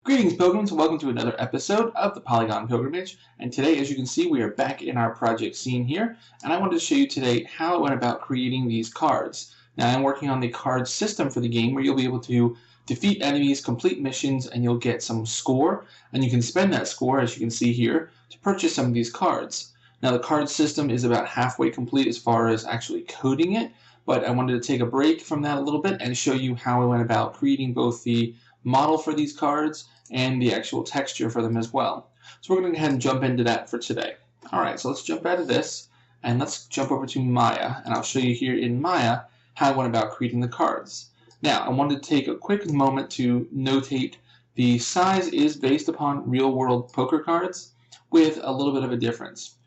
Greetings, pilgrims, and welcome to another episode of the Polygon Pilgrimage. And today, as you can see, we are back in our project scene here, and I wanted to show you today how I went about creating these cards. Now, I'm working on the card system for the game where you'll be able to defeat enemies, complete missions, and you'll get some score, and you can spend that score, as you can see here, to purchase some of these cards. Now, the card system is about halfway complete as far as actually coding it, but I wanted to take a break from that a little bit and show you how I went about creating both the model for these cards and the actual texture for them as well. So we're going to go ahead and jump into that for today. Alright, so let's jump out of this and let's jump over to Maya, and I'll show you here in Maya how I went about creating the cards. Now, I wanted to take a quick moment to notate the size is based upon real-world poker cards with a little bit of a difference.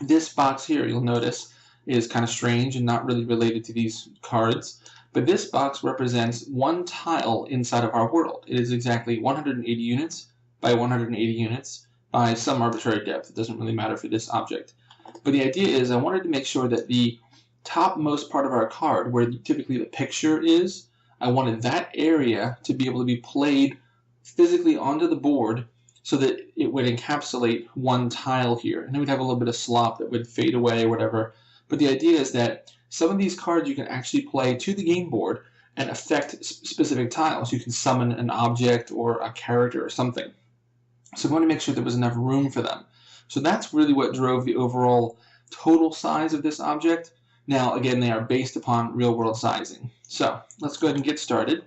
This box here, you'll notice, is kind of strange and not really related to these cards. But this box represents one tile inside of our world. It is exactly 180 units by 180 units by some arbitrary depth. It doesn't really matter for this object. But the idea is I wanted to make sure that the topmost part of our card, where typically the picture is, I wanted that area to be able to be played physically onto the board so that it would encapsulate one tile here. And then we'd have a little bit of slop that would fade away or whatever. But the idea is that some of these cards you can actually play to the game board and affect specific tiles. You can summon an object or a character or something. So we want to make sure there was enough room for them. So that's really what drove the overall total size of this object. Now, again, they are based upon real-world sizing. So let's go ahead and get started.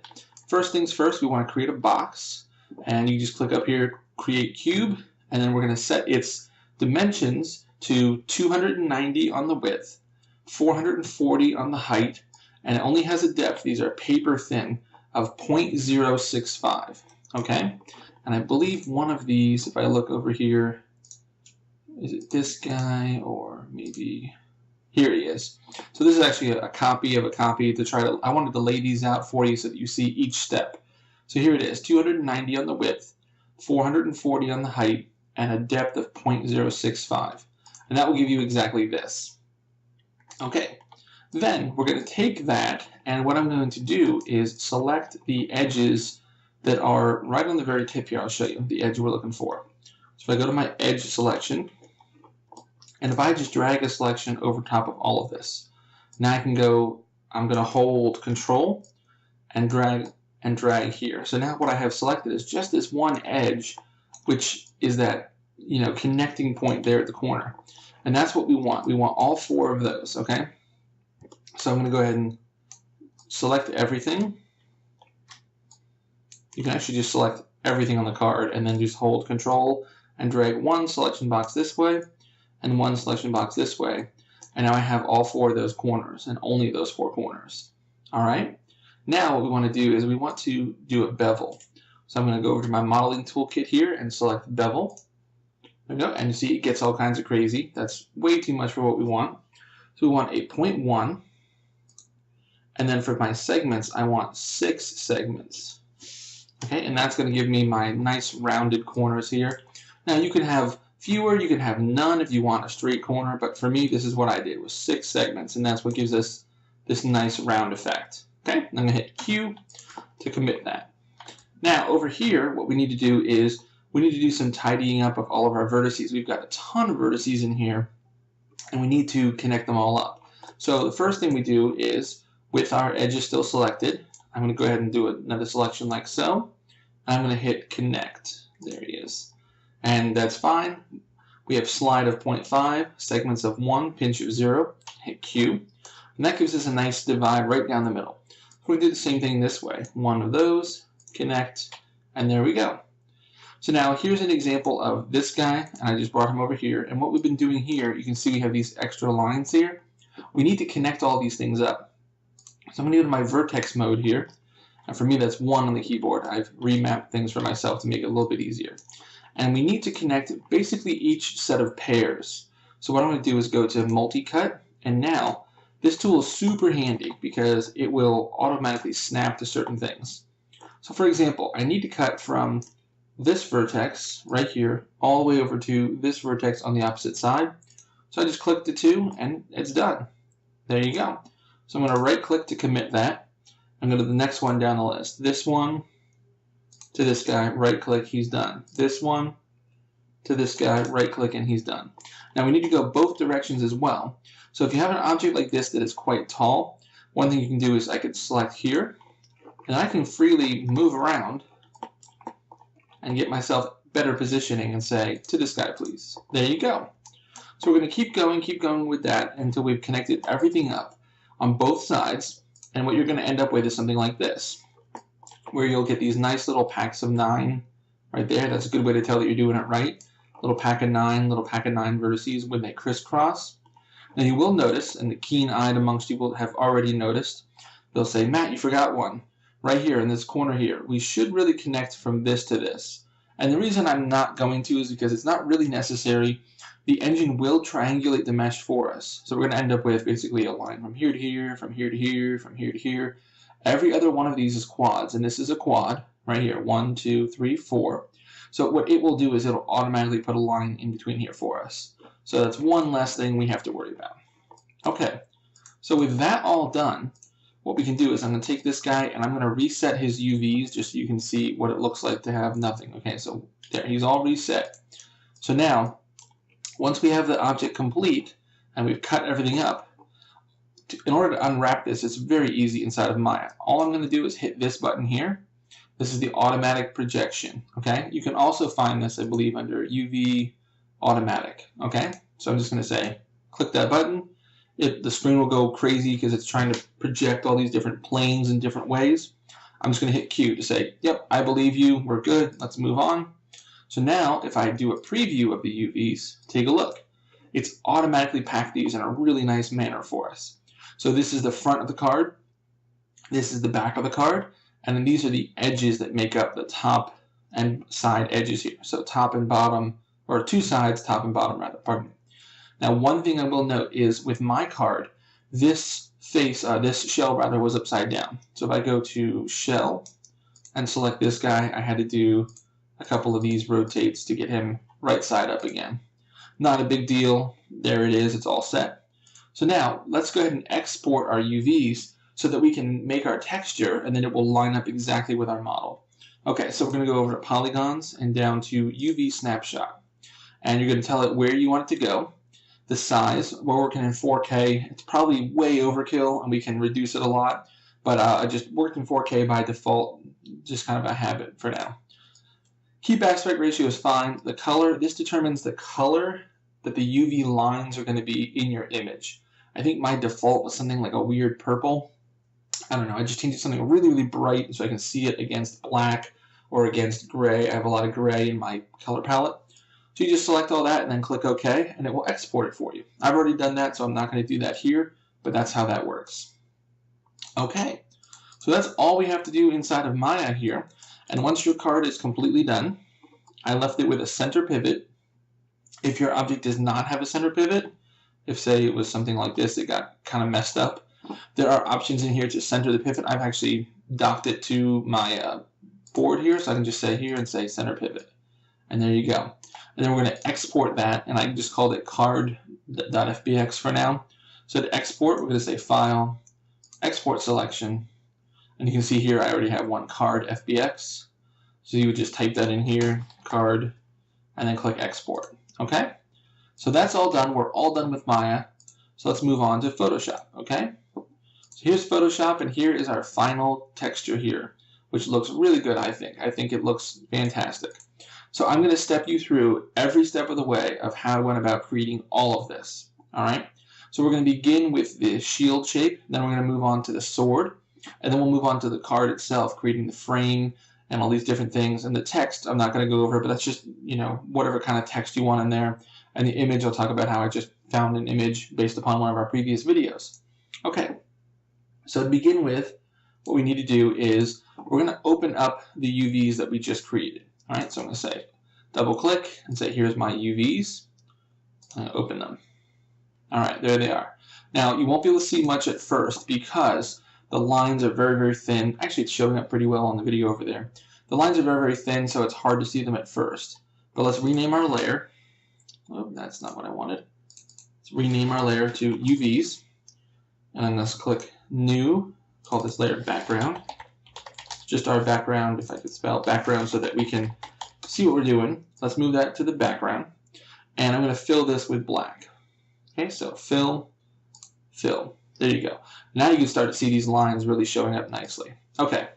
First things first, we want to create a box. And you just click up here, Create Cube, and then we're going to set its dimensions to 290 on the width, 440 on the height, and it only has a depth, these are paper thin, of 0.065, okay? And I believe one of these, if I look over here, is it this guy, or maybe, here he is. So this is actually a copy of a copy to try to, I wanted to lay these out for you so that you see each step. So here it is, 290 on the width, 440 on the height, and a depth of 0.065. And that will give you exactly this. Okay, then we're going to take that, and what I'm going to do is select the edges that are right on the very tip here. I'll show you the edge we're looking for. So if I go to my edge selection, and if I just drag a selection over top of all of this, now I can go, I'm going to hold Control and drag here. So now what I have selected is just this one edge, which is that, connecting point there at the corner. And that's what we want. We want all four of those, okay? So I'm going to go ahead and select everything. You can actually just select everything on the card and then just hold Control and drag one selection box this way and one selection box this way. And now I have all four of those corners and only those four corners. All right? Now what we want to do is we want to do a bevel. So I'm going to go over to my modeling toolkit here and select bevel. There we go, and you see it gets all kinds of crazy. That's way too much for what we want. So we want a 0.1, and then for my segments, I want 6 segments. Okay, and that's going to give me my nice rounded corners here. Now you can have fewer, you can have none if you want a straight corner, but for me, this is what I did, was 6 segments, and that's what gives us this nice round effect. Okay, I'm going to hit Q to commit that. Now over here, what we need to do is we need to do some tidying up of all of our vertices. We've got a ton of vertices in here, and we need to connect them all up. So the first thing we do is, with our edges still selected, I'm going to go ahead and do another selection like so. I'm going to hit Connect. There he is. And that's fine. We have slide of 0.5, segments of 1, pinch of 0, hit Q. And that gives us a nice divide right down the middle. So we do the same thing this way. One of those, connect, and there we go. So now here's an example of this guy, and I just brought him over here. And what we've been doing here, you can see we have these extra lines here. We need to connect all these things up. So I'm going to go to my vertex mode here. And for me, that's 1 on the keyboard. I've remapped things for myself to make it a little bit easier. And we need to connect basically each set of pairs. So what I'm going to do is go to multi-cut, and now this tool is super handy because it will automatically snap to certain things. So for example, I need to cut from this vertex right here all the way over to this vertex on the opposite side. So I just click the 2 and it's done. There you go. So I'm going to right click to commit that. I'm going to the next one down the list. This one, to this guy, right click, he's done. This one to this guy, right click, and he's done. Now we need to go both directions as well. So if you have an object like this that is quite tall, one thing you can do is I could select here, and I can freely move around and get myself better positioning and say, to this guy, please. There you go. So we're going to keep going with that until we've connected everything up on both sides. And what you're going to end up with is something like this, where you'll get these nice little packs of 9 right there. That's a good way to tell that you're doing it right. Little pack of 9 vertices when they crisscross. Now you will notice, and the keen-eyed amongst you will have already noticed, they'll say, Matt, you forgot one. Right here in this corner here. We should really connect from this to this. And the reason I'm not going to is because it's not really necessary. The engine will triangulate the mesh for us. So we're going to end up with basically a line from here to here, from here to here, from here to here. Every other one of these is quads, and this is a quad right here. 1, 2, 3, 4. So what it will do is it'll automatically put a line in between here for us. So that's one less thing we have to worry about. Okay, so with that all done, what we can do is I'm going to take this guy and I'm going to reset his UVs just so you can see what it looks like to have nothing. Okay, so there, he's all reset. So now, once we have the object complete and we've cut everything up, in order to unwrap this, it's very easy inside of Maya. All I'm going to do is hit this button here. This is the automatic projection. Okay, you can also find this, I believe, under UV automatic. Okay, so I'm just going to say, click that button. The screen will go crazy because it's trying to project all these different planes in different ways. I'm just going to hit Q to say, yep, I believe you, we're good, let's move on. So now, if I do a preview of the UVs, take a look. It's automatically packed these in a really nice manner for us. So this is the front of the card, this is the back of the card, and then these are the edges that make up the top and side edges here. So top and bottom, or two sides, top and bottom rather, pardon me. Now, one thing I will note is with my card, this shell rather was upside down. So if I go to shell and select this guy, I had to do a couple of these rotates to get him right side up again. Not a big deal. There it is. It's all set. So now let's go ahead and export our UVs so that we can make our texture and then it will line up exactly with our model. Okay, so we're going to go over to polygons and down to UV snapshot. And you're going to tell it where you want it to go. The size, we're working in 4K, it's probably way overkill and we can reduce it a lot, but I just worked in 4K by default, just kind of a habit for now. Keep aspect ratio is fine. The color, this determines the color that the UV lines are going to be in your image. I think my default was something like a weird purple. I don't know, I just changed it to something really, really bright so I can see it against black or against gray. I have a lot of gray in my color palette. So you just select all that and then click OK, and it will export it for you. I've already done that, so I'm not going to do that here, but that's how that works. Okay, so that's all we have to do inside of Maya here. And once your card is completely done, I left it with a center pivot. If your object does not have a center pivot, if say it was something like this, it got kind of messed up, there are options in here to center the pivot. I've actually docked it to my board here, so I can just say here and say center pivot. And there you go. And then we're going to export that, and I just called it card.fbx for now. So to export, we're going to say File, Export Selection, and you can see here I already have one card.fbx. So you would just type that in here, card, and then click Export. Okay? So that's all done. We're all done with Maya. So let's move on to Photoshop. Okay? So here's Photoshop, and here is our final texture here, which looks really good, I think. I think it looks fantastic. So I'm going to step you through every step of the way of how I went about creating all of this. All right. So we're going to begin with the shield shape. Then we're going to move on to the sword. And then we'll move on to the card itself, creating the frame and all these different things. And the text, I'm not going to go over, but that's just, you know, whatever kind of text you want in there. And the image, I'll talk about how I just found an image based upon one of our previous videos. Okay. So to begin with, what we need to do is we're going to open up the UVs that we just created. All right, so I'm going to say double click and say here's my UVs. And open them. All right, there they are. Now you won't be able to see much at first because the lines are very, very thin. Actually, it's showing up pretty well on the video over there. The lines are very, very thin, so it's hard to see them at first. But let's rename our layer. Oh, that's not what I wanted. Let's rename our layer to UVs. And then let's click New, call this layer Background. just our background, if I could spell background so that we can see what we're doing. Let's move that to the background. And I'm going to fill this with black. Okay, so fill, fill. There you go. Now you can start to see these lines really showing up nicely. Okay,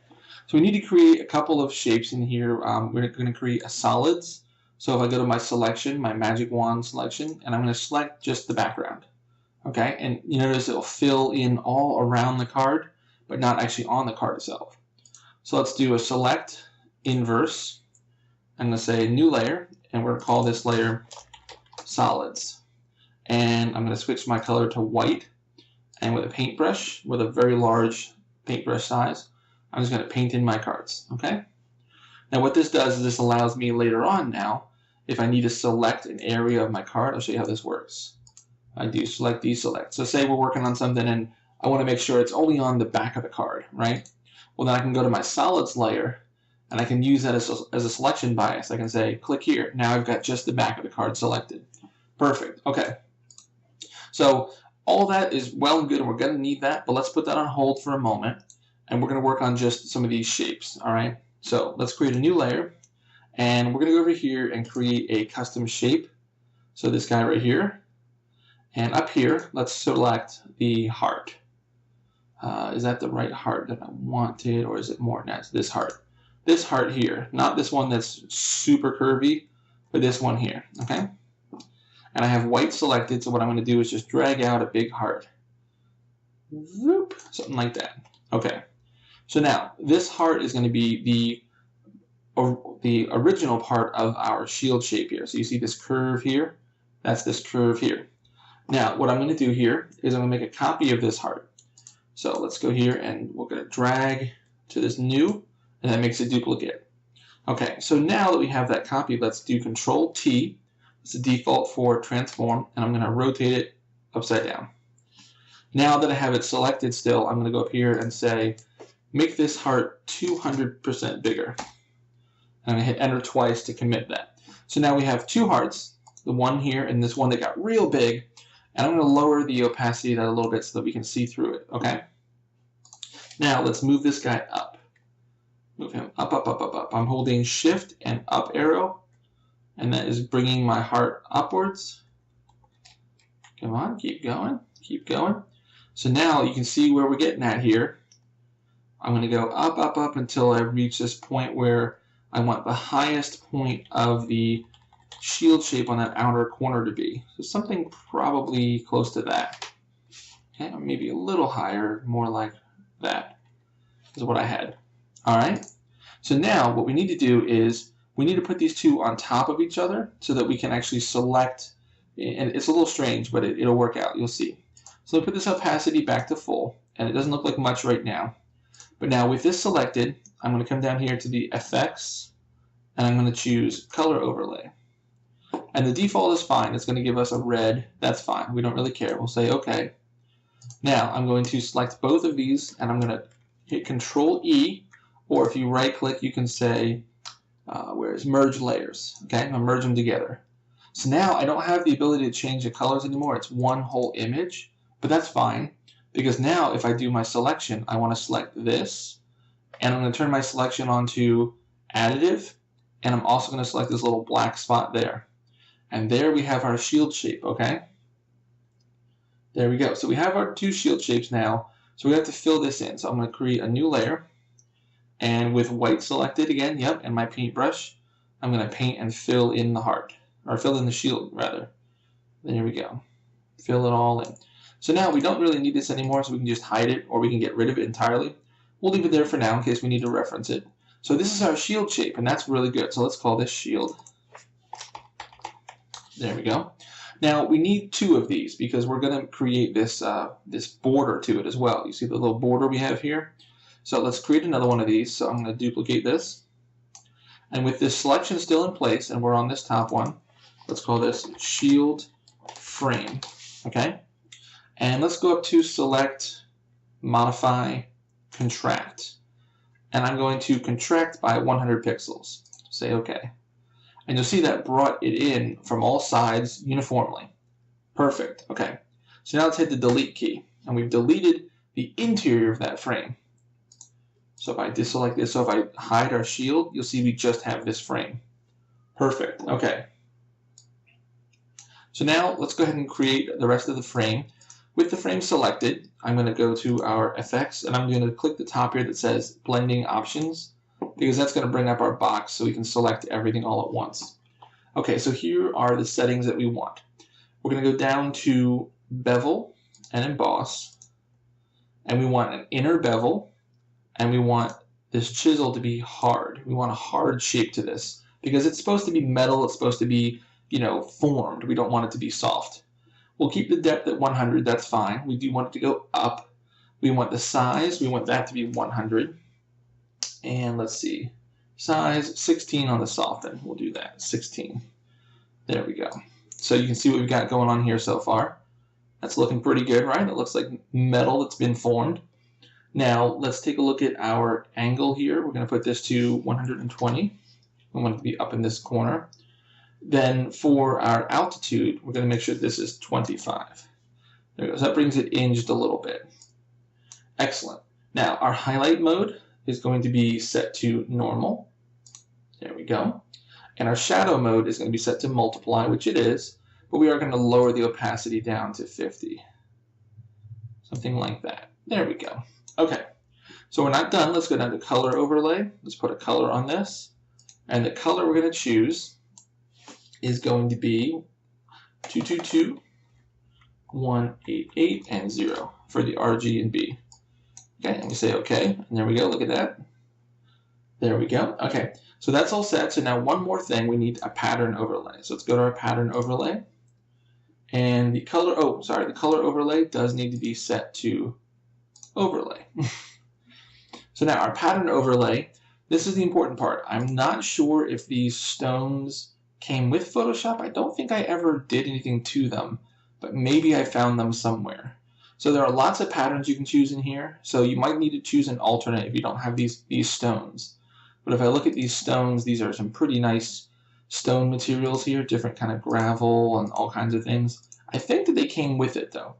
so we need to create a couple of shapes in here. We're going to create a solids. So if I go to my selection, my magic wand selection, and I'm going to select just the background. Okay, and you notice it'll fill in all around the card, but not actually on the card itself. So let's do a select inverse. I'm going to say new layer, and we're going to call this layer solids. And I'm going to switch my color to white, and with a paintbrush, with a very large paintbrush size, I'm just going to paint in my cards. Okay. Now what this does is this allows me later on now, if I need to select an area of my card, I'll show you how this works. I do select, deselect. So say we're working on something and I want to make sure it's only on the back of the card, right? Well, then I can go to my solids layer and I can use that as a selection bias. I can say, click here. Now I've got just the back of the card selected. Perfect. Okay. So all that is well and good, and we're going to need that, but let's put that on hold for a moment, and we're going to work on just some of these shapes, all right? So let's create a new layer, and we're going to go over here and create a custom shape. So this guy right here, and up here, let's select the heart. Is that the right heart that I wanted, or is it more? No, it's this heart. This heart here, not this one that's super curvy, but this one here, okay? And I have white selected, so what I'm going to do is just drag out a big heart. Whoop, something like that. Okay. So now, this heart is going to be the original part of our shield shape here. So you see this curve here? That's this curve here. Now, what I'm going to do here is I'm going to make a copy of this heart. So let's go here and we're going to drag to this new, and that makes a duplicate. Okay, so now that we have that copy, let's do Control T. It's the default for transform, and I'm going to rotate it upside down. Now that I have it selected still, I'm going to go up here and say, make this heart 200% bigger. And I'm going to hit enter twice to commit that. So now we have two hearts, the one here and this one that got real big, and I'm going to lower the opacity of that a little bit so that we can see through it, okay? Now let's move this guy up. Move him up, up, up, up, up. I'm holding shift and up arrow, and that is bringing my heart upwards. Come on, keep going, keep going. So now you can see where we're getting at here. I'm going to go up, up, up until I reach this point where I want the highest point of the shield shape on that outer corner to be. So something probably close to that. Okay, or maybe a little higher, more like that is what I had. All right. So now what we need to do is we need to put these two on top of each other so that we can actually select, and it's a little strange, but it'll work out, you'll see. So put this opacity back to full, and it doesn't look like much right now. But now with this selected, I'm going to come down here to the effects, and I'm going to choose color overlay. And the default is fine, it's going to give us a red, that's fine, we don't really care, we'll say okay. Now I'm going to select both of these, and I'm going to hit Control E, or if you right click you can say where's merge layers. Okay, I'm going to merge them together. So now I don't have the ability to change the colors anymore. It's one whole image, but that's fine because now if I do my selection, I want to select this, and I'm going to turn my selection on to additive, and I'm also going to select this little black spot there. And there we have our shield shape, okay? There we go. So we have our two shield shapes now. So we have to fill this in. So I'm going to create a new layer. And with white selected again, yep, and my paintbrush, I'm going to paint and fill in the heart, or fill in the shield rather. There we go. Fill it all in. So now we don't really need this anymore, so we can just hide it, or we can get rid of it entirely. We'll leave it there for now in case we need to reference it. So this is our shield shape, and that's really good. So let's call this shield. There we go. Now we need two of these because we're going to create this this border to it as well. You see the little border we have here? So let's create another one of these. So I'm going to duplicate this. And with this selection still in place, and we're on this top one, let's call this shield frame. Okay? And let's go up to select, modify, contract. And I'm going to contract by 100 pixels. Say OK. And you'll see that brought it in from all sides uniformly. Perfect. Okay. So now let's hit the delete key. And we've deleted the interior of that frame. So if I deselect this, so if I hide our shield, you'll see we just have this frame. Perfect. Okay. So now let's go ahead and create the rest of the frame. With the frame selected, I'm going to go to our effects and I'm going to click the top here that says blending options, because that's going to bring up our box so we can select everything all at once. Okay, so here are the settings that we want. We're going to go down to bevel and emboss, and we want an inner bevel, and we want this chisel to be hard. We want a hard shape to this because it's supposed to be metal, it's supposed to be, you know, formed. We don't want it to be soft. We'll keep the depth at 100, that's fine. We do want it to go up. We want the size, we want that to be 100. And let's see, size 16 on the soften. We'll do that, 16. There we go. So you can see what we've got going on here so far. That's looking pretty good, right? It looks like metal that's been formed. Now let's take a look at our angle here. We're going to put this to 120. We want it to be up in this corner. Then for our altitude, we're going to make sure this is 25. There we go. So that brings it in just a little bit. Excellent. Now our highlight mode is going to be set to normal. There we go. And our shadow mode is going to be set to multiply, which it is, but we are going to lower the opacity down to 50. Something like that. There we go. Okay, so we're not done. Let's go down to color overlay. Let's put a color on this. And the color we're going to choose is going to be 222, 188, and 0 for the RG and B. Okay, and we say okay, and there we go. Look at that. There we go. Okay, so that's all set. So now one more thing, we need a pattern overlay. So let's go to our pattern overlay. And the color, the color overlay does need to be set to overlay. So now our pattern overlay, this is the important part. I'm not sure if these stones came with Photoshop. I don't think I ever did anything to them, but maybe I found them somewhere. So there are lots of patterns you can choose in here. So you might need to choose an alternate if you don't have these stones. But if I look at these stones, these are some pretty nice stone materials here, different kind of gravel and all kinds of things. I think that they came with it though.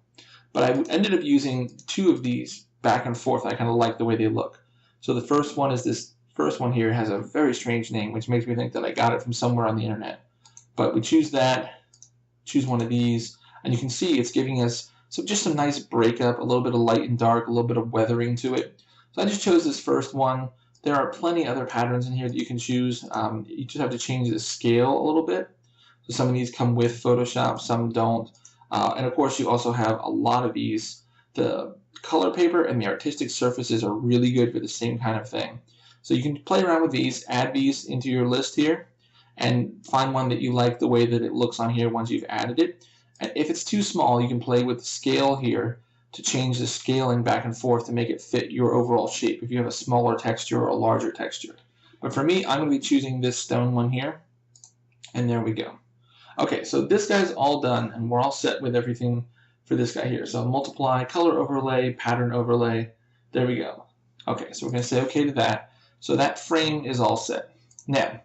But I ended up using two of these back and forth. I kind of like the way they look. So the first one is this first one here, has a very strange name, which makes me think that I got it from somewhere on the internet. But we choose that, choose one of these, and you can see it's giving us just some nice breakup, a little bit of light and dark, a little bit of weathering to it. So I just chose this first one. There are plenty other patterns in here that you can choose. You just have to change the scale a little bit. So some of these come with Photoshop, some don't. And of course you also have a lot of these. The color paper and the artistic surfaces are really good for the same kind of thing. So you can play around with these, add these into your list here, and find one that you like the way that it looks on here once you've added it. And if it's too small, you can play with the scale here to change the scaling back and forth to make it fit your overall shape if you have a smaller texture or a larger texture. But for me, I'm going to be choosing this stone one here, and there we go. Okay, so this guy's all done, and we're all set with everything for this guy here. So multiply, color overlay, pattern overlay, there we go. Okay, so we're going to say okay to that. So that frame is all set. Now,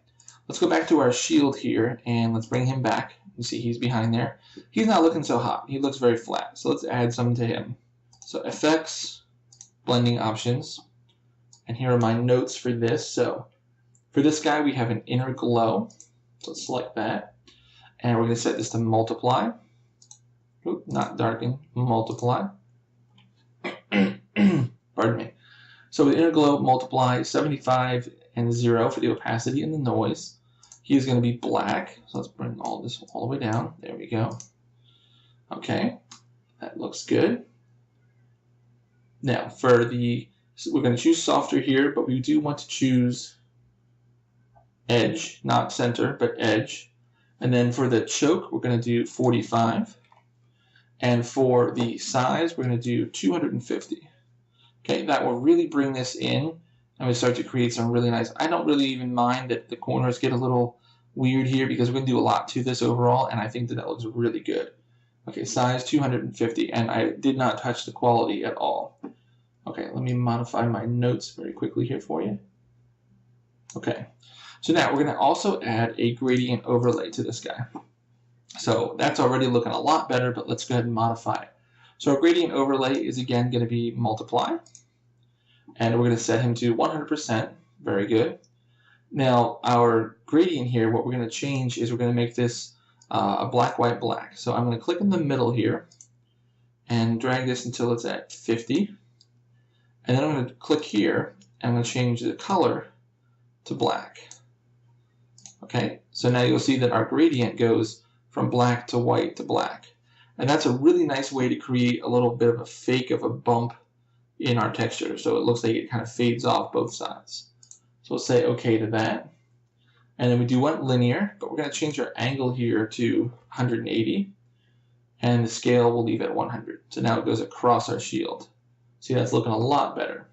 let's go back to our shield here, and let's bring him back. You see he's behind there. He's not looking so hot. He looks very flat. So let's add some to him. So effects, blending options, and here are my notes for this. So for this guy, we have an inner glow. So let's select that. And we're going to set this to multiply. Oop, not darken, multiply. Pardon me. So with inner glow, multiply 75 and 0 for the opacity and the noise. He's going to be black. So let's bring all this all the way down. There we go. Okay, that looks good. Now for we're going to choose softer here, but we do want to choose edge, not center, but edge. And then for the choke, we're going to do 45. And for the size, we're going to do 250. Okay, that will really bring this in, and we start to create some really nice. I don't really even mind that the corners get a little weird here because we're going to do a lot to this overall, and I think that looks really good. Okay, size 250, and I did not touch the quality at all. Okay, let me modify my notes very quickly here for you. Okay, so now we're going to also add a gradient overlay to this guy. So that's already looking a lot better, but let's go ahead and modify it. So our gradient overlay is again going to be multiply. And we're going to set him to 100%. Very good. Now our gradient here, what we're going to change is we're going to make this a black, white, black. So I'm going to click in the middle here and drag this until it's at 50. And then I'm going to click here and I'm going to change the color to black. Okay, so now you'll see that our gradient goes from black to white to black. And that's a really nice way to create a little bit of a fake of a bump in our texture. So it looks like it kind of fades off both sides. So we'll say OK to that. And then we do want linear, but we're going to change our angle here to 180. And the scale we'll leave at 100. So now it goes across our shield. See, that's looking a lot better.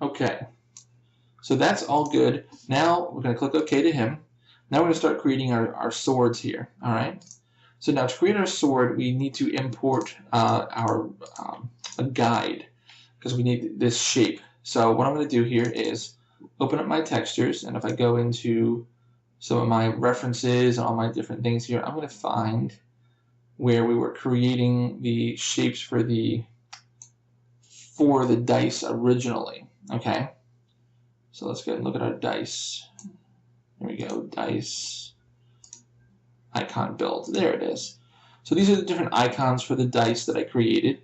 Okay, so that's all good. Now we're going to click OK to him. Now we're going to start creating our swords here. All right. So now to create our sword, we need to import a guide because we need this shape. So what I'm going to do here is open up my textures, and if I go into some of my references and all my different things here, I'm going to find where we were creating the shapes for the dice originally. Okay, so let's go and look at our dice. There we go, dice icon build. There it is. So these are the different icons for the dice that I created.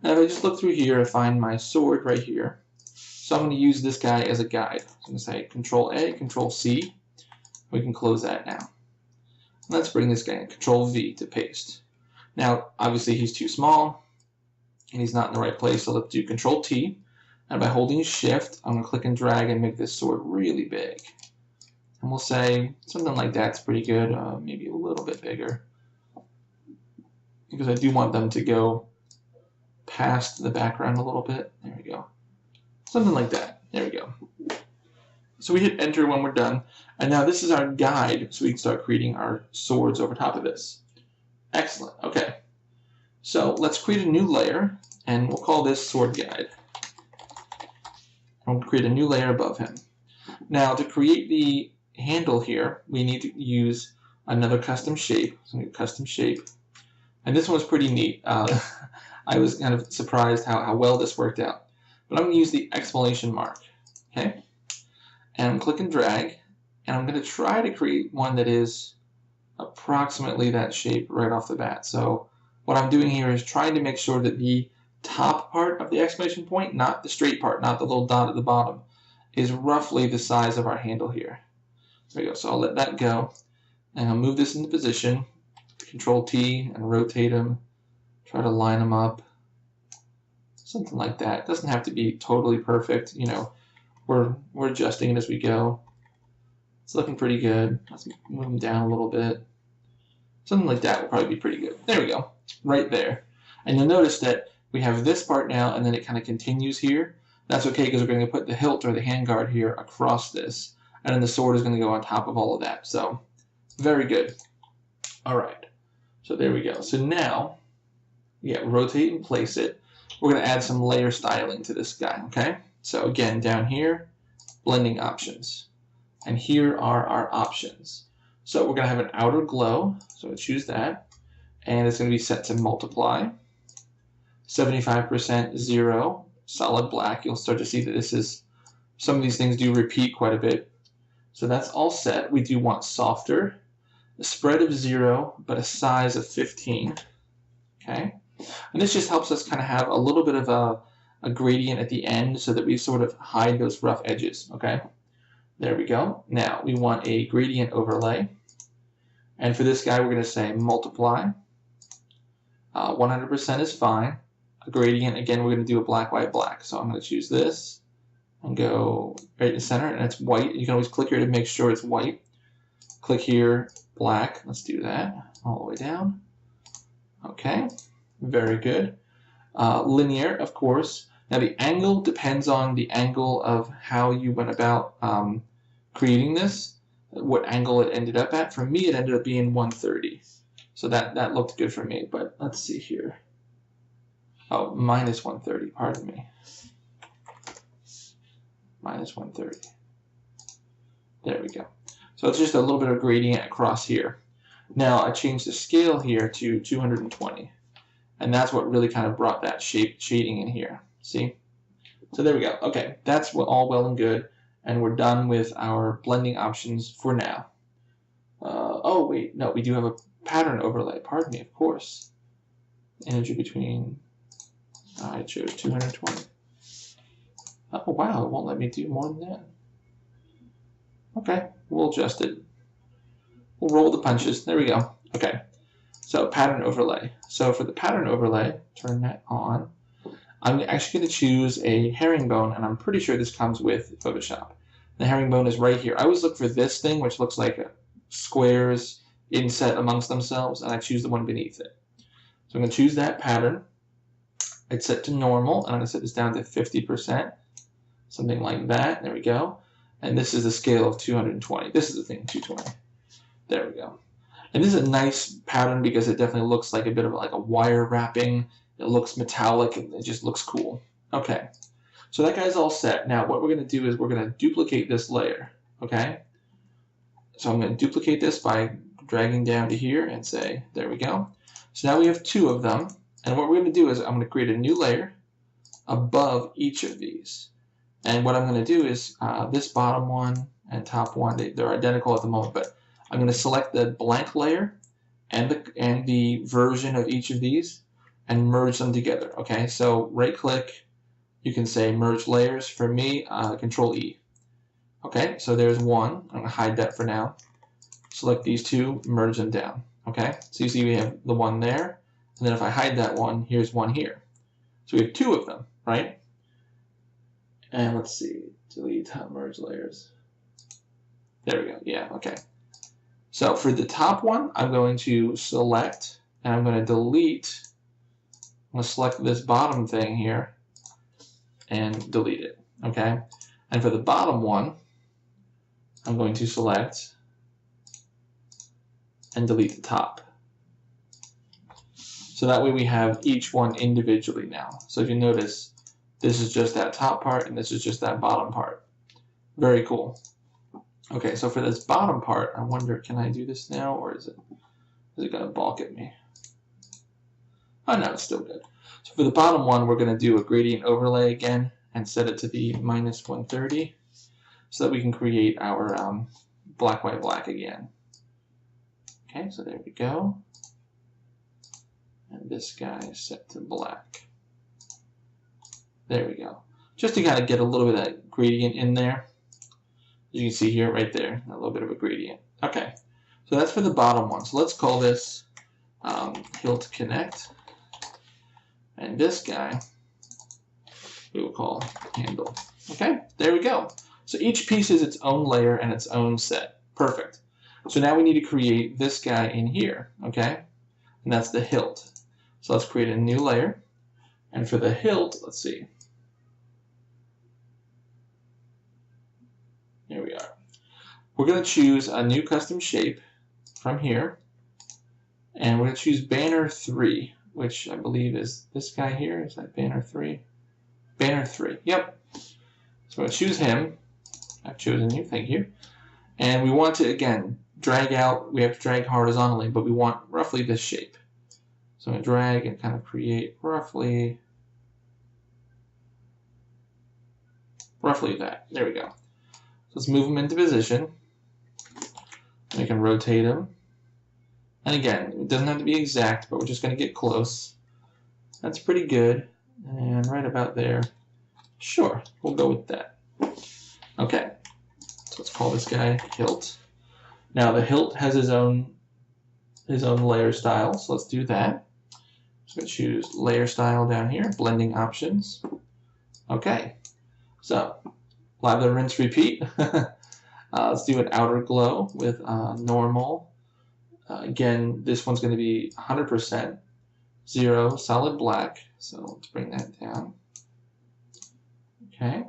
And if I just look through here, I find my sword right here. So I'm going to use this guy as a guide. So I'm going to say Control A, Control C. We can close that now. Let's bring this guy in, Control V to paste. Now, obviously he's too small and he's not in the right place, so let's do Control T. And by holding Shift, I'm going to click and drag and make this sword really big. And we'll say something like that's pretty good, maybe a little bit bigger. Because I do want them to go past the background a little bit. There we go. Something like that. There we go. So we hit enter when we're done. And now this is our guide, so we can start creating our swords over top of this. Excellent. Okay. So let's create a new layer, and we'll call this sword guide. We'll create a new layer above him. Now to create the handle here, we need to use another custom shape. So custom shape. And this one was pretty neat. I was kind of surprised how well this worked out. But I'm going to use the exclamation mark. Okay? And click and drag. And I'm going to try to create one that is approximately that shape right off the bat. So what I'm doing here is trying to make sure that the top part of the exclamation point, not the straight part, not the little dot at the bottom, is roughly the size of our handle here. There we go. So I'll let that go. And I'll move this into position. Control T and rotate them. Try to line them up. Something like that. It doesn't have to be totally perfect. You know, we're adjusting it as we go. It's looking pretty good. Let's move them down a little bit. Something like that will probably be pretty good. There we go. Right there. And you'll notice that we have this part now, and then it kind of continues here. That's okay because we're going to put the hilt or the handguard here across this. And then the sword is going to go on top of all of that. So, very good. All right. So there we go. So now, yeah, rotate and place it. We're going to add some layer styling to this guy, okay? So again, down here, blending options. And here are our options. So we're going to have an outer glow. So choose that. And it's going to be set to multiply. 75% 0, solid black. You'll start to see that this is, some of these things do repeat quite a bit. So that's all set. We do want softer. A spread of 0, but a size of 15. Okay? And this just helps us kind of have a little bit of a gradient at the end so that we sort of hide those rough edges. Okay? There we go. Now we want a gradient overlay. And for this guy, we're going to say multiply. 100% is fine. A gradient, again, we're going to do a black, white, black. So I'm going to choose this and go right in the center, and it's white. You can always click here to make sure it's white. Click here, black. Let's do that all the way down. Okay, very good. Linear, of course. Now the angle depends on the angle of how you went about creating this, what angle it ended up at. For me, it ended up being 130. So that looked good for me, but let's see here. Oh, minus 130, pardon me. Minus 130. There we go. So it's just a little bit of gradient across here. Now I changed the scale here to 220. And that's what really kind of brought that shading in here. See? So there we go. Okay, that's all well and good, and we're done with our blending options for now. Oh wait, no, we do have a pattern overlay. Pardon me, of course. Energy between. I chose 220. Oh wow, it won't let me do more than that. Okay, we'll adjust it. We'll roll the punches. There we go. Okay, so pattern overlay. So for the pattern overlay, turn that on. I'm actually going to choose a herringbone, and I'm pretty sure this comes with Photoshop. The herringbone is right here. I always look for this thing, which looks like squares inset amongst themselves, and I choose the one beneath it. So I'm going to choose that pattern. It's set to normal, and I'm going to set this down to 50%, something like that. There we go. And this is a scale of 220. This is the thing, 220. There we go. And this is a nice pattern because it definitely looks like a bit of like a wire wrapping. It looks metallic and it just looks cool. Okay, so that guy's all set. Now what we're going to do is we're going to duplicate this layer. Okay, so I'm going to duplicate this by dragging down to here and say, there we go. So now we have two of them. And what we're going to do is I'm going to create a new layer above each of these. And what I'm going to do is this bottom one and top one, they're identical at the moment, but I'm going to select the blank layer and the version of each of these and merge them together. Okay, so right click, you can say merge layers. For me, Control E. Okay, so there's one. I'm going to hide that for now. Select these two, merge them down. Okay, so you see we have the one there, and then if I hide that one, here's one here. So we have two of them, right? And let's see, delete merge layers. There we go. Yeah, okay. So for the top one, I'm going to select, and I'm going to delete. I'm going to select this bottom thing here and delete it, okay? And for the bottom one, I'm going to select and delete the top. So that way we have each one individually now. So if you notice, this is just that top part and this is just that bottom part. Very cool. Okay, so for this bottom part, I wonder, can I do this now or is it going to balk at me? Oh no, it's still good. So for the bottom one, we're going to do a gradient overlay again and set it to the -130 so that we can create our black, white, black again. Okay, so there we go. And this guy is set to black. There we go. Just to kind of get a little bit of that gradient in there. As you can see here, right there, a little bit of a gradient. Okay, so that's for the bottom one. So let's call this Hilt Connect. And this guy we will call Handle. Okay, there we go. So each piece is its own layer and its own set. Perfect. So now we need to create this guy in here, okay? And that's the hilt. So let's create a new layer. And for the hilt, let's see. Here we are. We're going to choose a new custom shape from here. And we're going to choose Banner 3, which I believe is this guy here. Is that Banner 3? Banner 3, yep. So I'm going to choose him. I've chosen you, thank you. And we want to, again, drag out. We have to drag horizontally, but we want roughly this shape. So I'm going to drag and kind of create roughly that. There we go. So let's move them into position. We can rotate them. And again, it doesn't have to be exact, but we're just going to get close. That's pretty good. And right about there. Sure, we'll go with that. Okay, so let's call this guy Hilt. Now the hilt has his own layer style, so let's do that. So choose layer style down here, blending options. Okay, so lather, rinse, repeat. Let's do an outer glow with normal. Again, this one's going to be 100%, 0, solid black. So let's bring that down. Okay.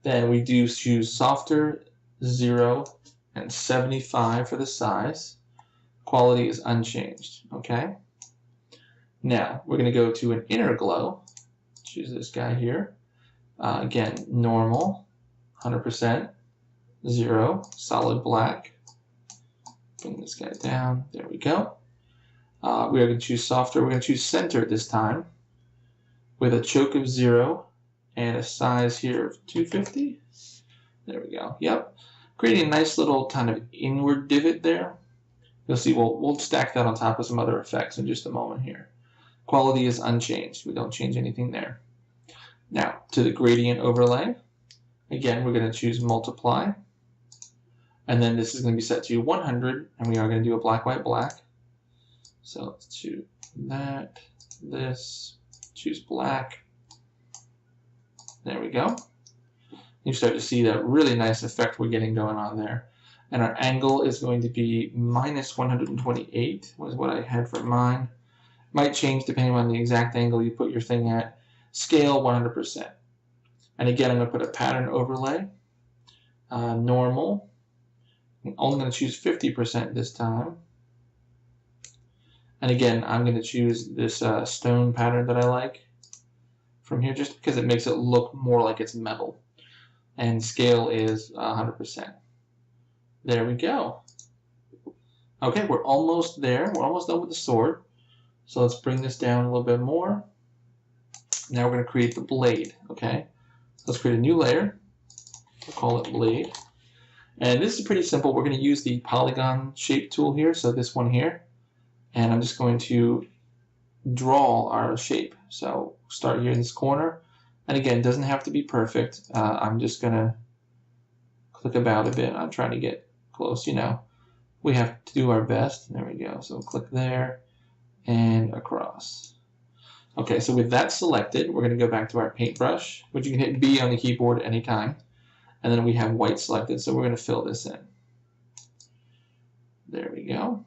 Then we do choose softer, 0, and 75 for the size. Quality is unchanged. Okay. Now we're going to go to an inner glow. Choose this guy here. Again, normal, 100%, 0, solid black. Bring this guy down. There we go. We are going to choose softer. We're going to choose center this time with a choke of 0 and a size here of 250. There we go. Yep. Creating a nice little kind of inward divot there. You'll see we'll stack that on top of some other effects in just a moment here. Quality is unchanged. We don't change anything there. Now, to the gradient overlay. Again, we're going to choose multiply. And then this is going to be set to 100, and we are going to do a black, white, black. So let's choose that, this, choose black. There we go. You start to see that really nice effect we're getting going on there. And our angle is going to be minus 128, was what I had for mine. Might change depending on the exact angle you put your thing at. Scale 100%. And again, I'm going to put a pattern overlay. Normal. I'm only going to choose 50% this time. And again, I'm going to choose this stone pattern that I like from here just because it makes it look more like it's metal. And scale is 100%. There we go. Okay, we're almost there. We're almost done with the sword. So let's bring this down a little bit more. Now we're going to create the blade, okay? Let's create a new layer. We'll call it blade. And this is pretty simple. We're going to use the polygon shape tool here, so this one here. And I'm just going to draw our shape. So start here in this corner. And again, it doesn't have to be perfect. I'm just going to click about a bit. I'm trying to get close, you know. We have to do our best. There we go. So click there and across. Okay, so with that selected, we're going to go back to our paintbrush, which you can hit B on the keyboard at any time. And then we have white selected, so we're going to fill this in. There we go.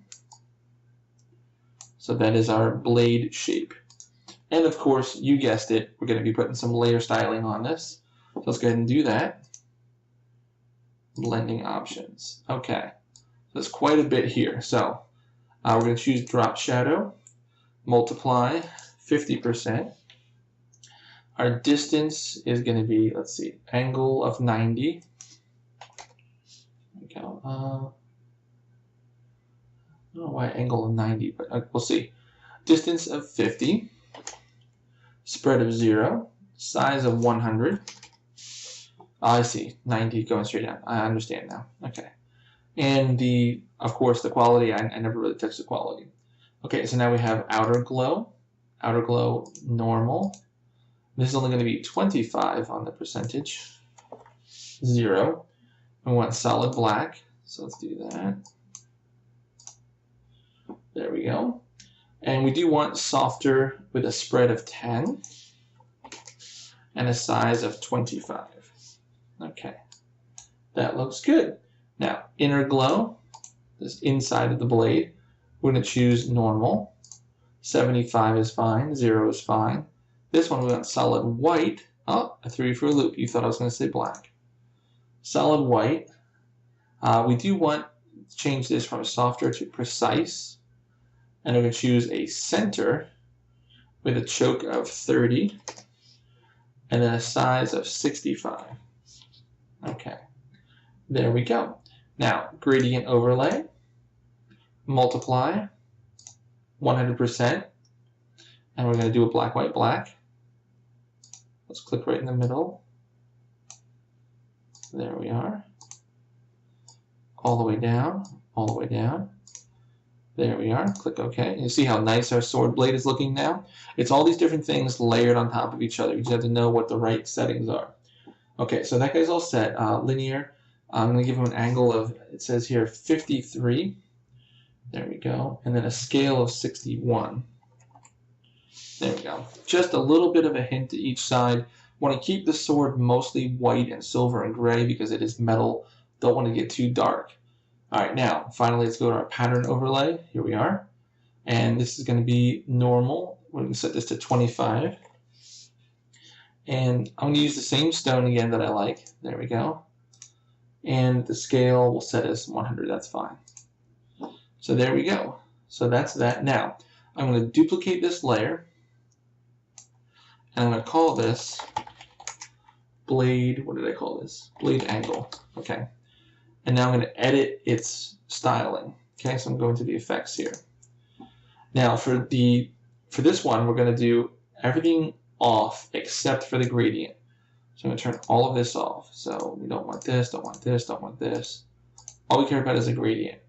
So that is our blade shape. And of course, you guessed it, we're going to be putting some layer styling on this. So let's go ahead and do that. Blending options. Okay, so there's quite a bit here. So we're going to choose drop shadow, multiply 50%. Our distance is going to be, let's see, angle of 90. There we go. I don't know why angle of 90, but we'll see. Distance of 50. Spread of 0. Size of 100. I see. 90 going straight down. I understand now. Okay. And of course, the quality, I never really touched the quality. Okay, so now we have outer glow. Outer glow normal. This is only going to be 25 on the percentage. 0. And we want solid black. So let's do that. There we go. And we do want softer with a spread of 10 and a size of 25. Okay, that looks good. Now, inner glow, this inside of the blade, we're going to choose normal. 75 is fine, 0 is fine. This one we want solid white. Oh, I threw you for a loop. You thought I was going to say black. Solid white. We do want to change this from softer to precise. And we're going to choose a center with a choke of 30 and then a size of 65. Okay, there we go. Now, gradient overlay, multiply 100%, and we're going to do a black, white, black. Let's click right in the middle. There we are. All the way down, all the way down. There we are. Click OK. You see how nice our sword blade is looking now? It's all these different things layered on top of each other. You just have to know what the right settings are. Okay, so that guy's all set. Linear. I'm going to give him an angle of, it says here, 53. There we go. And then a scale of 61. There we go. Just a little bit of a hint to each side. Want to keep the sword mostly white and silver and gray because it is metal. Don't want to get too dark. All right, now, finally, let's go to our pattern overlay. Here we are. And this is going to be normal. We're going to set this to 25. And I'm going to use the same stone again that I like. There we go. And the scale we'll set as 100. That's fine. So there we go. So that's that. Now, I'm going to duplicate this layer. And I'm going to call this blade, what did I call this? Blade angle. Okay. And now I'm going to edit its styling. Okay, so I'm going to the effects here. Now for this one, we're going to do everything off except for the gradient. So I'm going to turn all of this off. So we don't want this, don't want this, don't want this. All we care about is a gradient.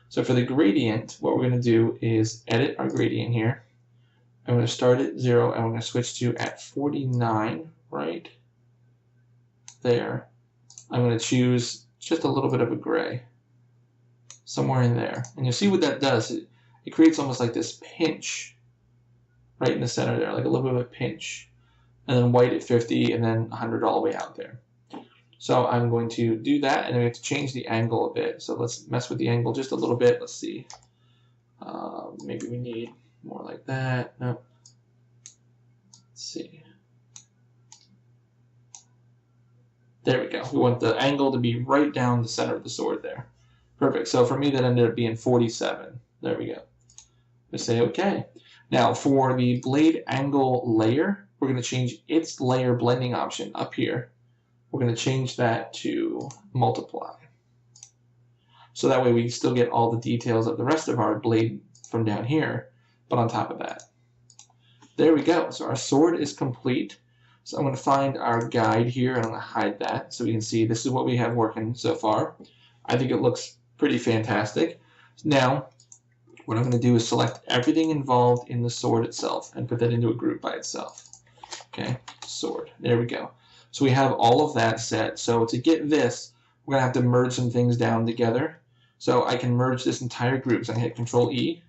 So for the gradient, what we're going to do is edit our gradient here. I'm going to start at 0 and we're going to switch to at 49 right there. I'm going to choose just a little bit of a gray somewhere in there. And you'll see what that does. It creates almost like this pinch right in the center there, like a little bit of a pinch. And then white at 50 and then 100 all the way out there. So I'm going to do that, and then we have to change the angle a bit. So let's mess with the angle just a little bit. Let's see. Maybe we need more like that. No. Let's see. There we go. We want the angle to be right down the center of the sword there. Perfect. So for me, that ended up being 47. There we go. We say OK. Now for the blade angle layer, we're going to change its layer blending option up here. We're going to change that to multiply. So that way we still get all the details of the rest of our blade from down here, but on top of that. There we go. So our sword is complete. So I'm going to find our guide here, and I'm going to hide that so we can see this is what we have working so far. I think it looks pretty fantastic. Now, what I'm going to do is select everything involved in the sword itself and put that into a group by itself. Okay, sword. There we go. So we have all of that set. So to get this, we're going to have to merge some things down together. So I can merge this entire group. So I hit Control E,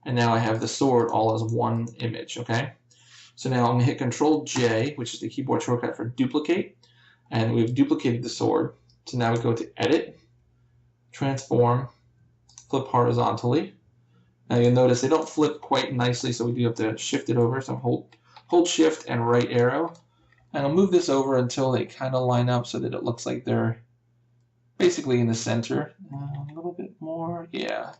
and now I have the sword all as one image. Okay. So now I'm going to hit Control J, which is the keyboard shortcut for duplicate, and we've duplicated the sword. So now we go to Edit, Transform, Flip horizontally. Now you'll notice they don't flip quite nicely, so we do have to shift it over. So hold Shift and right arrow. And I'll move this over until they kind of line up so that it looks like they're basically in the center. A little bit more, yeah.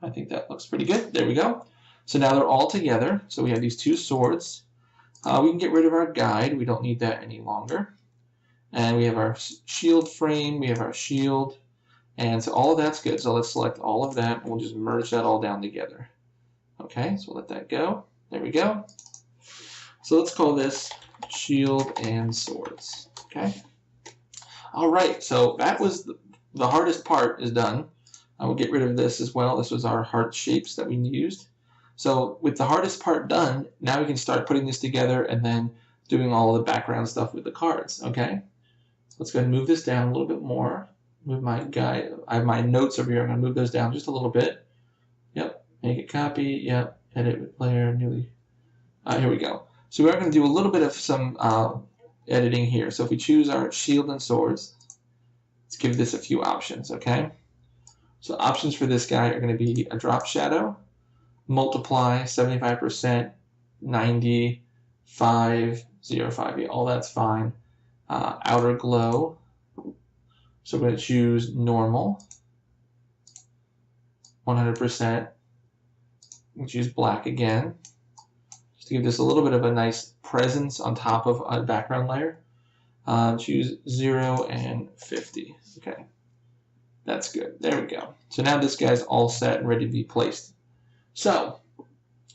I think that looks pretty good. There we go. So now they're all together. So we have these two swords. We can get rid of our guide. We don't need that any longer. And we have our shield frame. We have our shield. And so all of that's good. So let's select all of that, and we'll just merge that all down together. Okay, so we'll let that go. There we go. So let's call this shield and swords. Okay. All right, so that was the hardest part is done. I will get rid of this as well. This was our heart shapes that we used. So with the hardest part done, now we can start putting this together and then doing all the background stuff with the cards. Okay. Let's go ahead and move this down a little bit more. Move my guide. I have my notes over here. I'm going to move those down just a little bit. Yep. Make it copy. Yep. Edit with layer. Newly. Here we go. So we're going to do a little bit of some editing here. So if we choose our shield and swords, let's give this a few options, okay? So options for this guy are going to be a drop shadow, multiply, 75%, 90, 5, 0, 5, all that's fine. Outer glow. So we're going to choose normal, 100%. We'll choose black again, just to give this a little bit of a nice presence on top of a background layer. Choose 0 and 50. Okay, that's good. There we go. So now this guy's all set and ready to be placed. So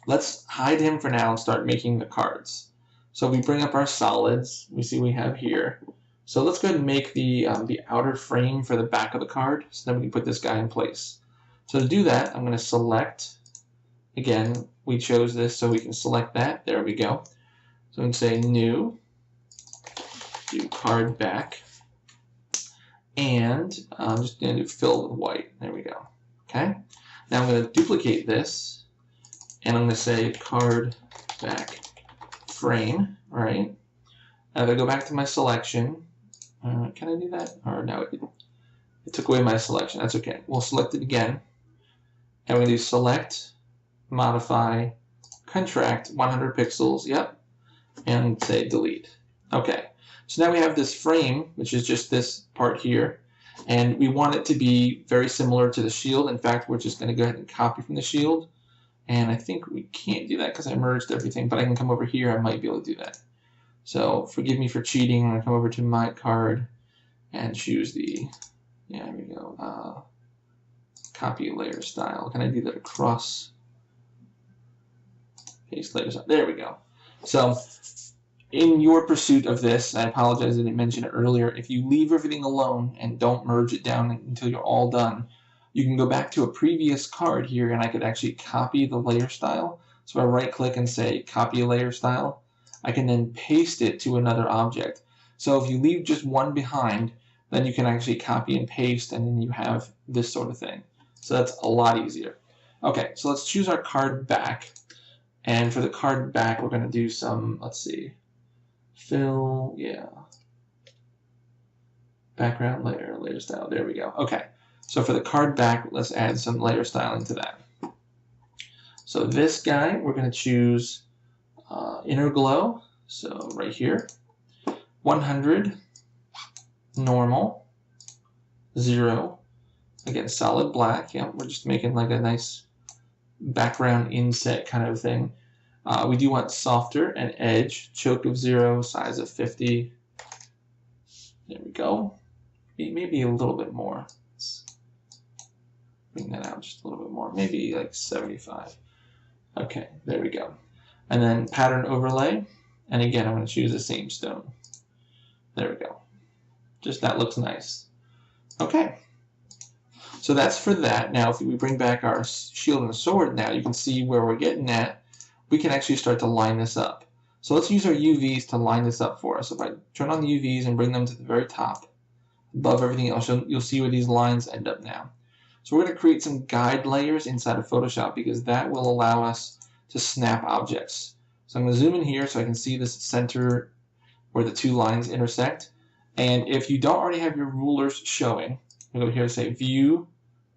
let's hide him for now and start making the cards. So we bring up our solids. We see we have here. So let's go ahead and make the outer frame for the back of the card, so then we can put this guy in place. So to do that, I'm going to select, again, we chose this so we can select that. There we go. So we can say new, do card back, and I'm just going to do fill with white. There we go. Okay. Now I'm going to duplicate this, and I'm going to say card back frame. All right. Now if I go back to my selection, can I do that? Or no, it took away my selection. That's okay. We'll select it again. And we're going to do select, modify, contract 100 pixels. Yep. And say delete. Okay. So now we have this frame, which is just this part here. And we want it to be very similar to the shield. In fact, we're just going to go ahead and copy from the shield. And I think we can't do that because I merged everything. But I can come over here. I might be able to do that. So forgive me for cheating. I'm going to come over to my card and choose the, yeah, there we go, copy layer style. Can I do that across? Paste layer style. There we go. So in your pursuit of this, I apologize I didn't mention it earlier, if you leave everything alone and don't merge it down until you're all done, you can go back to a previous card here and I could actually copy the layer style. So I right click and say copy a layer style. I can then paste it to another object. So if you leave just one behind, then you can actually copy and paste and then you have this sort of thing. So that's a lot easier. Okay, so let's choose our card back. And for the card back, we're going to do some, let's see, fill, yeah. Background layer, layer style, there we go. Okay, so for the card back, let's add some layer styling to that. So this guy, we're going to choose inner glow, so right here, 100, normal, 0, again, solid black, yeah, we're just making like a nice background inset kind of thing. We do want softer and edge, choke of 0, size of 50. There we go. Maybe a little bit more. Let's bring that out just a little bit more. Maybe like 75. Okay, there we go. And then pattern overlay. And again, I'm going to choose the same stone. There we go. Just that looks nice. Okay. So that's for that. Now, if we bring back our shield and sword now, you can see where we're getting at. We can actually start to line this up. So let's use our UVs to line this up for us. If I turn on the UVs and bring them to the very top, above everything else, you'll see where these lines end up now. So we're going to create some guide layers inside of Photoshop because that will allow us to snap objects. So I'm going to zoom in here so I can see this center where the two lines intersect. And if you don't already have your rulers showing, you go here and say View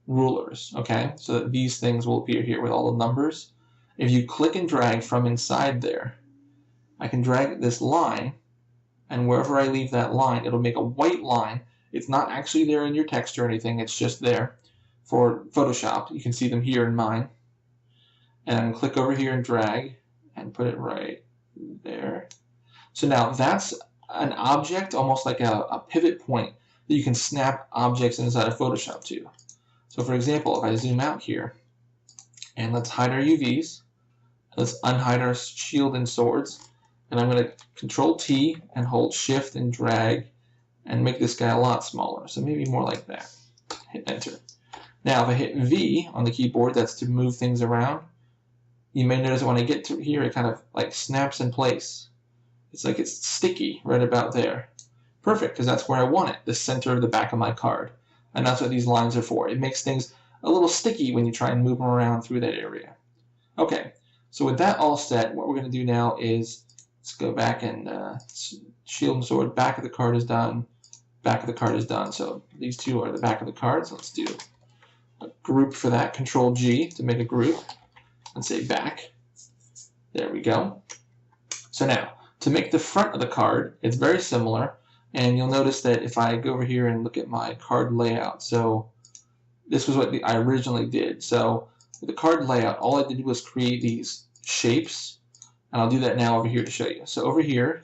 Rulers, okay? So that these things will appear here with all the numbers. If you click and drag from inside there, I can drag this line, and wherever I leave that line, it'll make a white line. It's not actually there in your text or anything, it's just there for Photoshop. You can see them here in mine. And I'm going to click over here and drag and put it right there. So now that's an object, almost like a pivot point that you can snap objects inside of Photoshop to. So for example, if I zoom out here, and let's hide our UVs, let's unhide our shield and swords, and I'm going to Control T and hold Shift and drag and make this guy a lot smaller. So maybe more like that. Hit Enter. Now if I hit V on the keyboard, that's to move things around. You may notice when I get to here, it kind of like snaps in place. It's like it's sticky right about there. Perfect, because that's where I want it, the center of the back of my card. And that's what these lines are for. It makes things a little sticky when you try and move them around through that area. Okay, so with that all set, what we're going to do now is let's go back and shield and sword, back of the card is done, back of the card is done. So these two are the back of the cards. Let's do a group for that, Control G to make a group, and say back. There we go. So now, to make the front of the card, it's very similar. And you'll notice that if I go over here and look at my card layout, so this was what I originally did. So with the card layout, all I did was create these shapes, and I'll do that now over here to show you. So over here,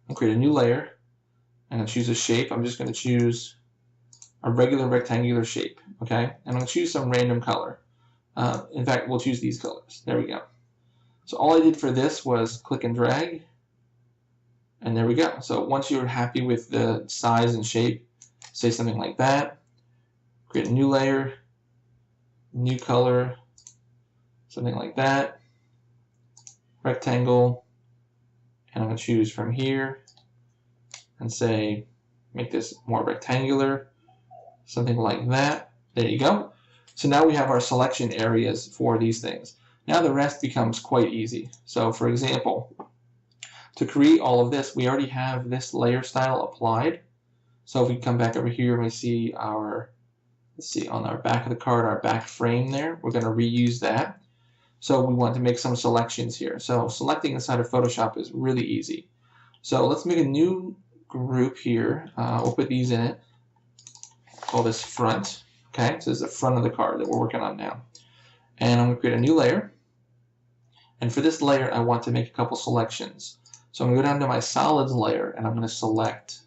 I'll create a new layer, and I'll choose a shape. I'm just going to choose a regular rectangular shape, okay? And I'm going to choose some random color. In fact, we'll choose these colors. There we go. So all I did for this was click and drag, and there we go. So once you're happy with the size and shape, say something like that. Create a new layer, new color, something like that. Rectangle, and I'm going to choose from here and say, make this more rectangular, something like that. There you go. So now we have our selection areas for these things. Now the rest becomes quite easy. So for example, to create all of this, we already have this layer style applied. So if we come back over here and we see our, let's see, on our back of the card, our back frame there, we're going to reuse that. So we want to make some selections here. So selecting inside of Photoshop is really easy. So let's make a new group here. We'll put these in it. Call this front. Okay, so this is the front of the card that we're working on now. And I'm going to create a new layer. And for this layer, I want to make a couple selections. So I'm going to go down to my solids layer, and I'm going to select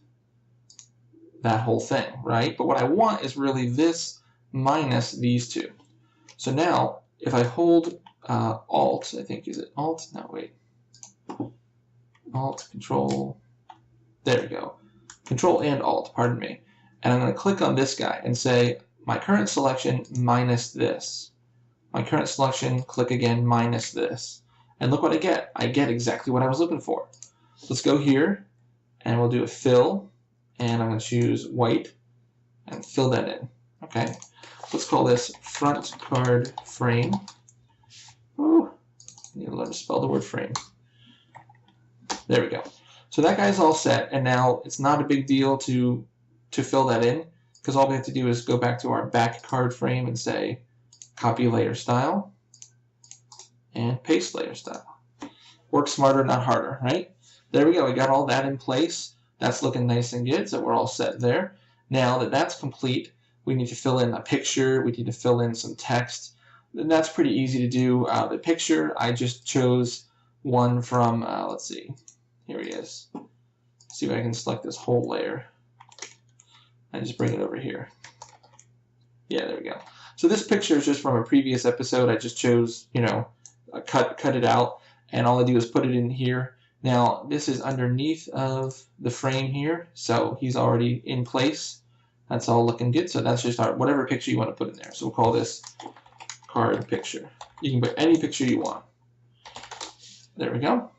that whole thing, right? But what I want is really this minus these two. So now, if I hold Alt, I think, is it Alt? No, wait. Alt, Control, there we go. Control and Alt, pardon me. And I'm going to click on this guy and say, my current selection minus this. My current selection, click again, minus this. And look what I get. I get exactly what I was looking for. Let's go here, and we'll do a fill, and I'm going to choose white, and fill that in. Okay, let's call this front card frame. Ooh, I need to learn to spell the word frame. There we go. So that guy's all set, and now it's not a big deal to fill that in, because all we have to do is go back to our back card frame and say copy layer style and paste layer style. Work smarter, not harder, right? There we go. We got all that in place. That's looking nice and good, so we're all set there. Now that that's complete, we need to fill in a picture. We need to fill in some text. And that's pretty easy to do. The picture, I just chose one from, let's see. Here he is. See if I can select this whole layer and just bring it over here. Yeah, there we go. So this picture is just from a previous episode. I just chose, you know, cut it out, and all I do is put it in here. Now this is underneath of the frame here, so he's already in place. That's all looking good. So that's just our whatever picture you want to put in there. So we'll call this card picture. You can put any picture you want. There we go.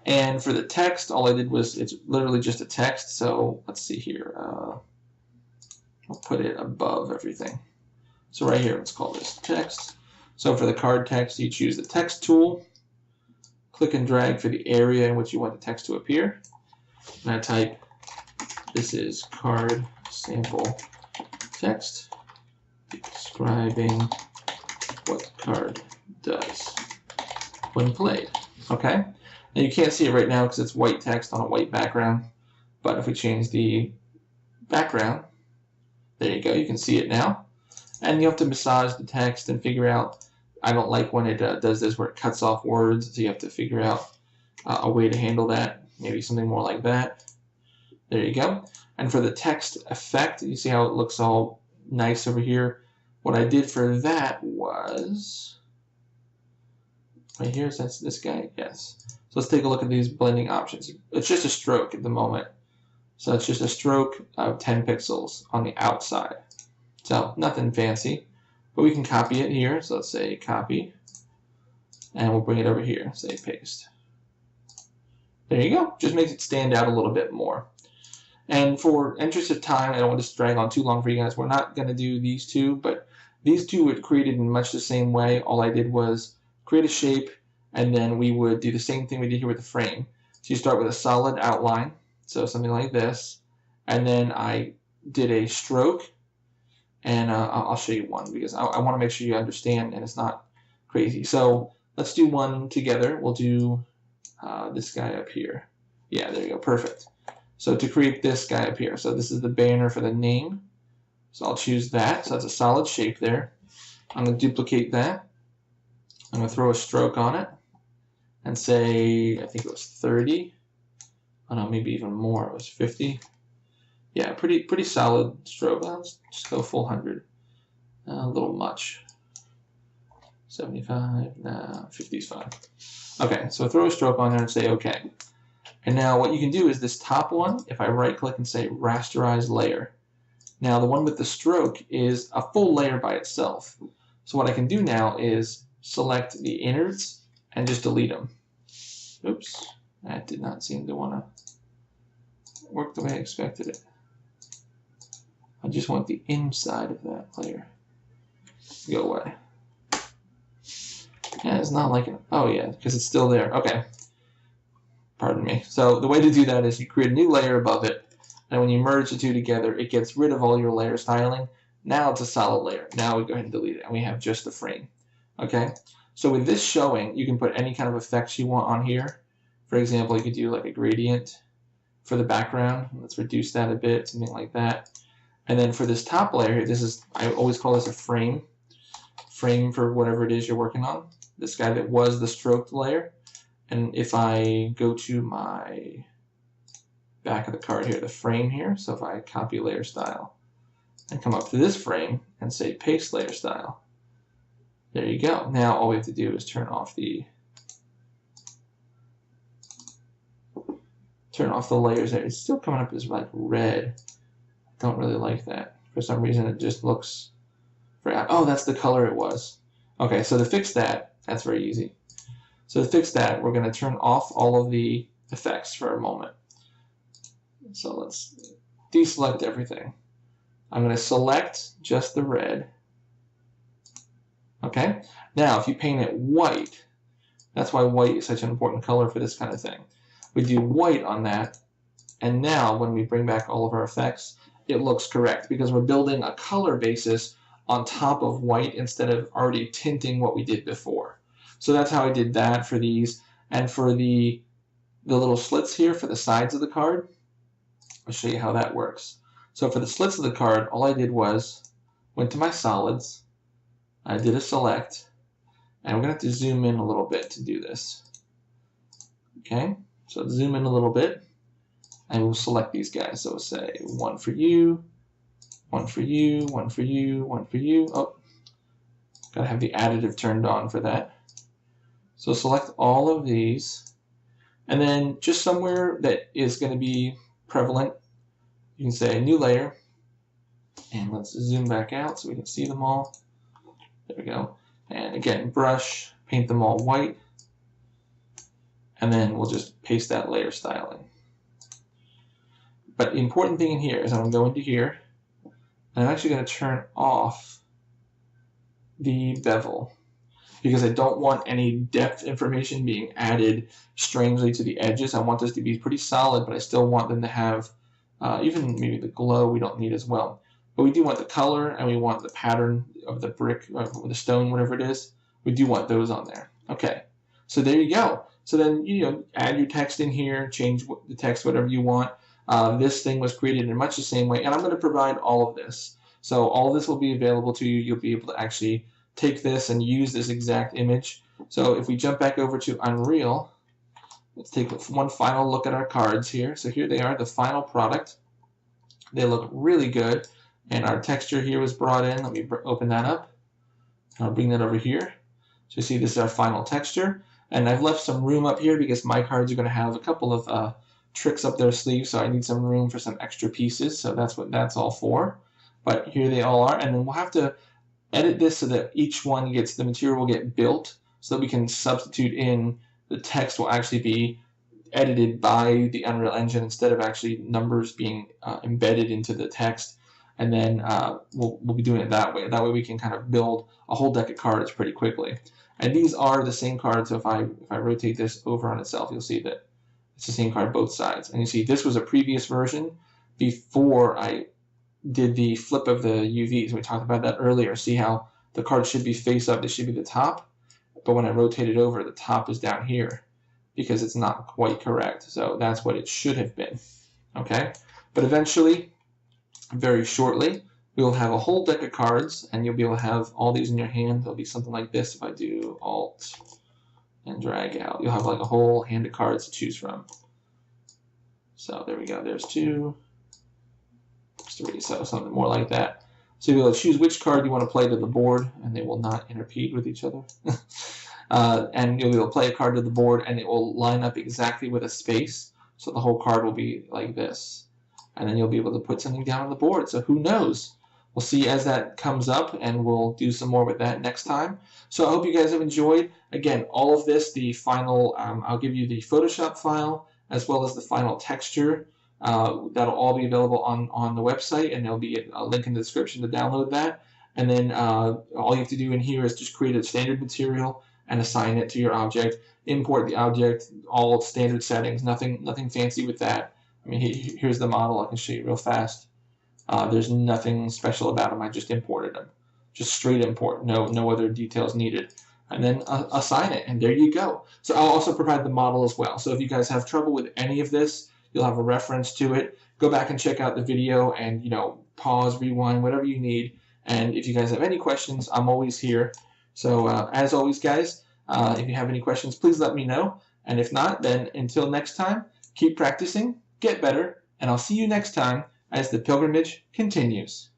And for the text, all I did was, it's literally just a text. So let's see here. I'll put it above everything. So right here, let's call this text. So for the card text, you choose the text tool. Click and drag for the area in which you want the text to appear. And I type, this is card sample text describing what card does when played. Okay? And you can't see it right now because it's white text on a white background. But if we change the background, there you go, you can see it now. And you have to massage the text and figure out, I don't like when it does this where it cuts off words, so you have to figure out a way to handle that. Maybe something more like that. There you go. And for the text effect, you see how it looks all nice over here? What I did for that was, right here, so that's this guy, yes. So let's take a look at these blending options. It's just a stroke at the moment. So it's just a stroke of 10 pixels on the outside. So nothing fancy, but we can copy it here. So let's say copy, and we'll bring it over here, say paste. There you go. Just makes it stand out a little bit more. And for interest of time, I don't want this to drag on too long for you guys. We're not going to do these two, but these two were created in much the same way. All I did was create a shape, and then we would do the same thing we did here with the frame. So you start with a solid outline, so something like this, and then I did a stroke, and I'll show you one because I want to make sure you understand and it's not crazy. So let's do one together. We'll do this guy up here. Yeah, there you go, perfect. So to create this guy up here, so this is the banner for the name. So I'll choose that, so that's a solid shape there. I'm going to duplicate that. I'm going to throw a stroke on it and say, I think it was 30. Oh no, maybe even more, it was 50. Yeah, pretty solid stroke. Let's just go full 100. A little much. 75, nah, 50 is fine. Okay, so throw a stroke on there and say OK. And now what you can do is this top one, if I right click and say rasterize layer. Now the one with the stroke is a full layer by itself. So what I can do now is select the innards and just delete them. Oops, that did not seem to want to work the way I expected it. I just want the inside of that layer to go away. Yeah, it's not like it. Oh yeah, because it's still there. Okay. Pardon me. So the way to do that is you create a new layer above it, and when you merge the two together, it gets rid of all your layer styling. Now it's a solid layer. Now we go ahead and delete it, and we have just the frame. Okay? So with this showing, you can put any kind of effects you want on here. For example, you could do like a gradient for the background. Let's reduce that a bit, something like that. And then for this top layer here, this is, I always call this a frame. Frame for whatever it is you're working on. This guy that was the stroked layer. And if I go to my back of the card here, the frame here, so if I copy layer style and come up to this frame and say paste layer style, there you go. Now all we have to do is turn off the turn off the layers there. It's still coming up as like red. I don't really like that. For some reason, it just looks very, oh, that's the color it was. Okay, so to fix that, that's very easy. So to fix that, we're going to turn off all of the effects for a moment. So let's deselect everything. I'm going to select just the red. Okay, now if you paint it white, that's why white is such an important color for this kind of thing. We do white on that, and now when we bring back all of our effects, it looks correct because we're building a color basis on top of white instead of already tinting what we did before. So that's how I did that for these. And for the little slits here for the sides of the card, I'll show you how that works. So for the slits of the card, all I did was went to my solids, I did a select, and we're going to have to zoom in a little bit to do this. Okay, so zoom in a little bit, and we'll select these guys. So we'll say one for you, one for you, one for you, one for you. Oh, gotta have the additive turned on for that. So select all of these, and then just somewhere that is going to be prevalent, you can say new layer, and let's zoom back out so we can see them all. There we go. And again, brush, paint them all white, and then we'll just paste that layer styling. But the important thing in here is I'm going to go into here, and I'm actually going to turn off the bevel because I don't want any depth information being added strangely to the edges. I want this to be pretty solid, but I still want them to have even maybe the glow we don't need as well. But we do want the color, and we want the pattern of the brick, or the stone, whatever it is. We do want those on there. Okay, so there you go. So then, add your text in here, change the text whatever you want. This thing was created in much the same way, and I'm going to provide all of this. So all of this will be available to you. You'll be able to actually take this and use this exact image. So if we jump back over to Unreal, let's take one final look at our cards here. So here they are, the final product. They look really good, and our texture here was brought in. Let me open that up. I'll bring that over here. So you see this is our final texture, and I've left some room up here because my cards are going to have a couple of tricks up their sleeve, so I need some room for some extra pieces, so that's what that's all for. But here they all are, and then we'll have to edit this so that each one gets, the material will get built, so that we can substitute in the text will actually be edited by the Unreal Engine instead of actually numbers being embedded into the text. And then we'll be doing it that way. That way we can kind of build a whole deck of cards pretty quickly. And these are the same cards, so if I rotate this over on itself, you'll see that it's the same card both sides. And you see this was a previous version before I did the flip of the UVs. We talked about that earlier. See how the card should be face up, this should be the top, but when I rotate it over, the top is down here because it's not quite correct. So that's what it should have been. Okay? But eventually, very shortly, we will have a whole deck of cards, and you'll be able to have all these in your hand. There'll be something like this if I do Alt and drag out. You'll have like a whole hand of cards to choose from. So there we go. There's 2, 3, so something more like that. So you'll be able to choose which card you want to play to the board, and they will not interpede with each other. And you'll be able to play a card to the board, and it will line up exactly with a space. So the whole card will be like this. And then you'll be able to put something down on the board. So who knows? We'll see as that comes up, and we'll do some more with that next time. So I hope you guys have enjoyed. Again, all of this, the final, I'll give you the Photoshop file as well as the final texture. That'll all be available on the website, and there'll be a link in the description to download that. And then all you have to do in here is just create a standard material and assign it to your object. Import the object, all standard settings, nothing fancy with that. I mean, here's the model. I can show you real fast. There's nothing special about them. I just imported them. Just straight import. No other details needed. And then assign it, and there you go. So I'll also provide the model as well. So if you guys have trouble with any of this, you'll have a reference to it. Go back and check out the video and, pause, rewind, whatever you need. And if you guys have any questions, I'm always here. So as always, guys, if you have any questions, please let me know. And if not, then until next time, keep practicing, get better, and I'll see you next time as the pilgrimage continues.